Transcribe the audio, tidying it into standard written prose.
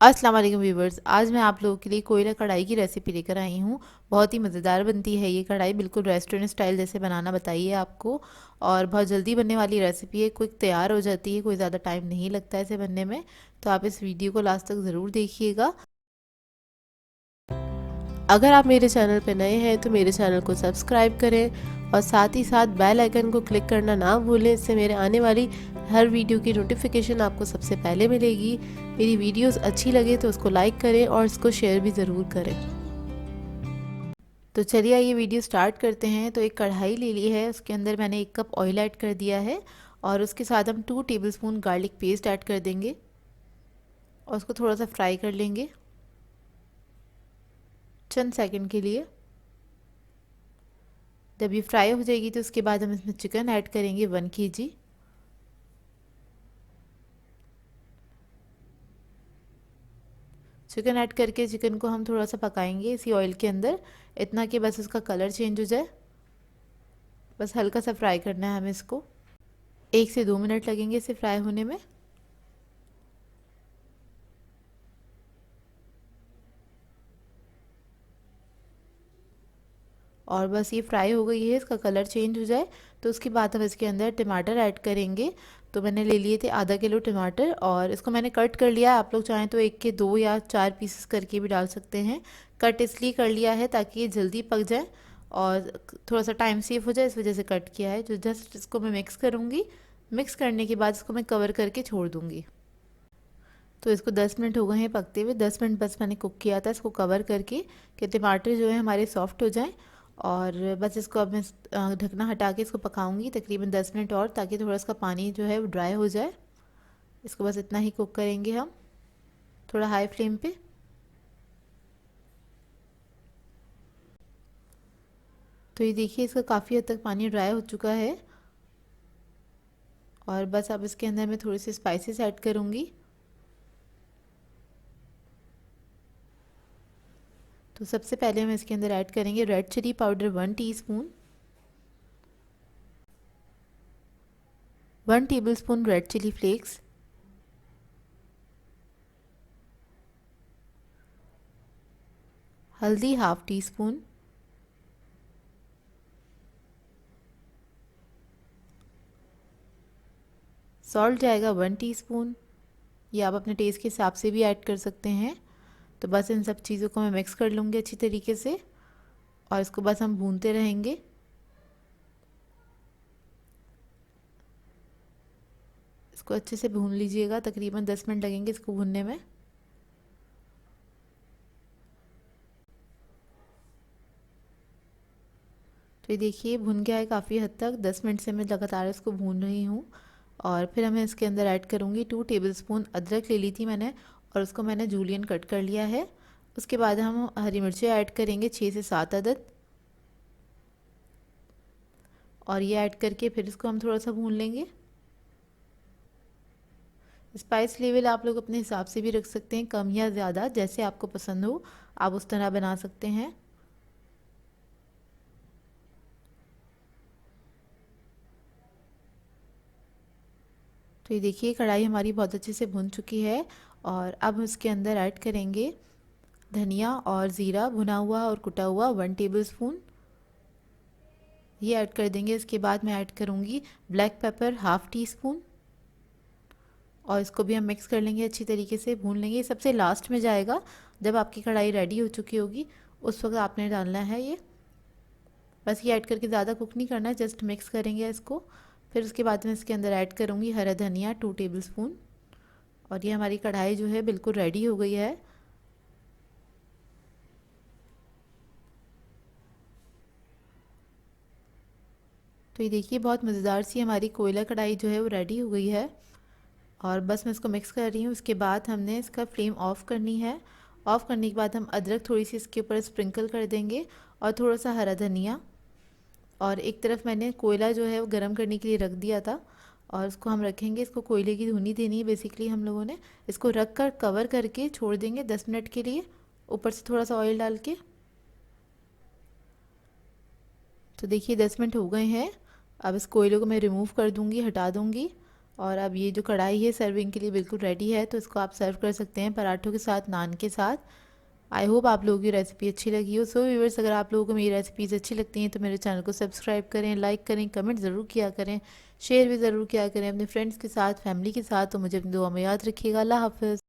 अस्सलाम वालेकुम व्यूवर्स, आज मैं आप लोगों के लिए कोयला कढ़ाई की रेसिपी लेकर आई हूँ। बहुत ही मज़ेदार बनती है ये कढ़ाई, बिल्कुल रेस्टोरेंट स्टाइल जैसे बनाना बताइए आपको। और बहुत जल्दी बनने वाली रेसिपी है, क्विक तैयार हो जाती है, कोई ज़्यादा टाइम नहीं लगता है इसे बनने में। तो आप इस वीडियो को लास्ट तक ज़रूर देखिएगा। अगर आप मेरे चैनल पर नए हैं तो मेरे चैनल को सब्सक्राइब करें और साथ ही साथ बेल आइकन को क्लिक करना ना भूलें। इससे मेरे आने वाली हर वीडियो की नोटिफिकेशन आपको सबसे पहले मिलेगी। मेरी वीडियोस अच्छी लगे तो उसको लाइक करें और इसको शेयर भी ज़रूर करें। तो चलिए ये वीडियो स्टार्ट करते हैं। तो एक कढ़ाई ले ली है, उसके अंदर मैंने 1 कप ऑयल ऐड कर दिया है और उसके साथ हम 2 टेबलस्पून गार्लिक पेस्ट ऐड कर देंगे और उसको थोड़ा सा फ्राई कर लेंगे चंद सेकंड के लिए। जब ये फ्राई हो जाएगी तो उसके बाद हम इसमें चिकन ऐड करेंगे 1 kg। चिकन ऐड करके चिकन को हम थोड़ा सा पकाएंगे इसी ऑयल के अंदर, इतना कि बस उसका कलर चेंज हो जाए। बस हल्का सा फ्राई करना है हमें इसको। 1 से 2 मिनट लगेंगे इसे फ्राई होने में। और बस ये फ्राई हो गई है, इसका कलर चेंज हो जाए तो उसके बाद हम इसके अंदर टमाटर ऐड करेंगे। तो मैंने ले लिए थे आधा किलो टमाटर और इसको मैंने कट कर लिया। आप लोग चाहें तो 1 के 2 या 4 पीसेस करके भी डाल सकते हैं। कट इसलिए कर लिया है ताकि ये जल्दी पक जाए और थोड़ा सा टाइम सेव हो जाए, इस वजह से कट किया है। जो जस्ट इसको मैं मिक्स करूँगी, मिक्स करने के बाद इसको मैं कवर करके छोड़ दूँगी। तो इसको 10 मिनट हो गए हैं पकते हुए। 10 मिनट बस मैंने कुक किया था इसको कवर करके कि टमाटर जो है हमारे सॉफ्ट हो जाएं। और बस इसको अब मैं ढकना हटा के इसको पकाऊंगी तकरीबन 10 मिनट और, ताकि थोड़ा इसका पानी जो है वो ड्राई हो जाए। इसको बस इतना ही कुक करेंगे हम, थोड़ा हाई फ्लेम पे। तो ये देखिए इसका काफ़ी हद तक पानी ड्राई हो चुका है और बस अब इसके अंदर मैं थोड़ी सी स्पाइसेस ऐड करूँगी। तो सबसे पहले हम इसके अंदर ऐड करेंगे red chili powder 1 teaspoon, 1 tablespoon red chili flakes, हल्दी हाफ टी स्पून, सॉल्ट जाएगा 1 टीस्पून। ये आप अपने टेस्ट के हिसाब से भी ऐड कर सकते हैं। तो बस इन सब चीज़ों को मैं मिक्स कर लूँगी अच्छी तरीके से और इसको बस हम भूनते रहेंगे। इसको अच्छे से भून लीजिएगा, तकरीबन 10 मिनट लगेंगे इसको भूनने में। तो ये देखिए भुन गया है काफ़ी हद तक। 10 मिनट से मैं लगातार इसको भून रही हूँ। और फिर हमें इसके अंदर ऐड करूँगी 2 टेबलस्पून अदरक ले ली थी मैंने और उसको मैंने जूलियन कट कर लिया है। उसके बाद हम हरी मिर्चें ऐड करेंगे 6 से 7 अदद और ये ऐड करके फिर इसको हम थोड़ा सा भून लेंगे। स्पाइस लेवल आप लोग अपने हिसाब से भी रख सकते हैं, कम या ज़्यादा जैसे आपको पसंद हो आप उस तरह बना सकते हैं। तो ये देखिए कढ़ाई हमारी बहुत अच्छे से भुन चुकी है और अब हम इसके अंदर ऐड करेंगे धनिया और ज़ीरा भुना हुआ और कुटा हुआ 1 टेबलस्पून, ये ऐड कर देंगे। इसके बाद मैं ऐड करूँगी black pepper half tea spoon और इसको भी हम मिक्स कर लेंगे, अच्छी तरीके से भून लेंगे। ये सबसे लास्ट में जाएगा, जब आपकी कढ़ाई रेडी हो चुकी होगी उस वक्त आपने डालना है ये। बस ये ऐड करके ज़्यादा कुक नहीं करना है, जस्ट मिक्स करेंगे इसको। फिर उसके बाद मैं इसके अंदर ऐड करूँगी हरा धनिया 2 टेबलस्पून और ये हमारी कढ़ाई जो है बिल्कुल रेडी हो गई है। तो ये देखिए बहुत मज़ेदार सी हमारी कोयला कढ़ाई जो है वो रेडी हो गई है और बस मैं इसको मिक्स कर रही हूँ। उसके बाद हमने इसका फ्लेम ऑफ़ करनी है। ऑफ़ करने के बाद हम अदरक थोड़ी सी इसके ऊपर स्प्रिंकल कर देंगे और थोड़ा सा हरा धनिया। और एक तरफ मैंने कोयला जो है वो गर्म करने के लिए रख दिया था और इसको हम रखेंगे। इसको कोयले की धुनी देनी है बेसिकली हम लोगों ने। इसको रख कर कवर करके छोड़ देंगे 10 मिनट के लिए, ऊपर से थोड़ा सा ऑयल डाल के। तो देखिए 10 मिनट हो गए हैं। अब इस कोयले को मैं रिमूव कर दूंगी, हटा दूंगी और अब ये जो कढ़ाई है सर्विंग के लिए बिल्कुल रेडी है, तो इसको आप सर्व कर सकते हैं पराठों के साथ, नान के साथ। आई होप आप लोगों की रेसिपी अच्छी लगी हो। सो व्यूअर्स, अगर आप लोगों को मेरी रेसिपीज़ अच्छी लगती हैं तो मेरे चैनल को सब्सक्राइब करें, लाइक करें, कमेंट ज़रूर किया करें, शेयर भी ज़रूर किया करें अपने फ्रेंड्स के साथ, फैमिली के साथ। तो मुझे अपनी दुआ में याद रखिएगा। अल्लाह हाफ़िज़।